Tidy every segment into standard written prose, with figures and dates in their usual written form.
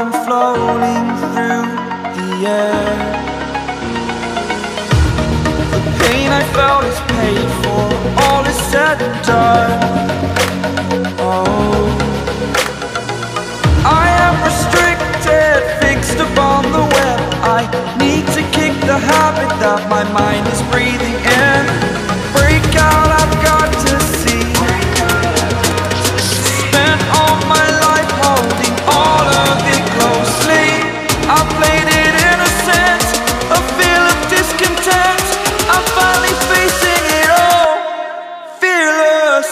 I'm floating through the air. The pain I felt is paid for, all is said and done. Oh, I am restricted, fixed upon the web. I need to kick the habit that my mind is breathing in. Break out, I've got to see. Spent all my life holding all of it closely. I played it innocent, a feel of discontent. I'm finally facing it all, fearless.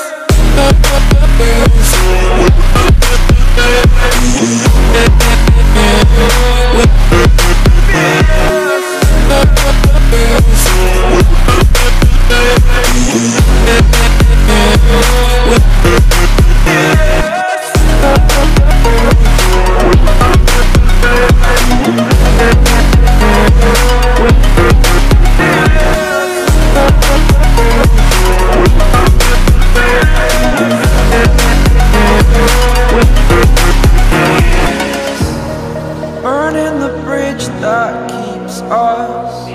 Burning the bridge that keeps us.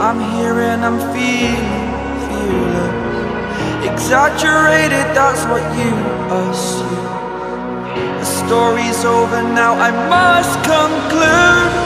I'm here and I'm feeling fearless. Exaggerated, that's what you assume. The story's over now, I must conclude.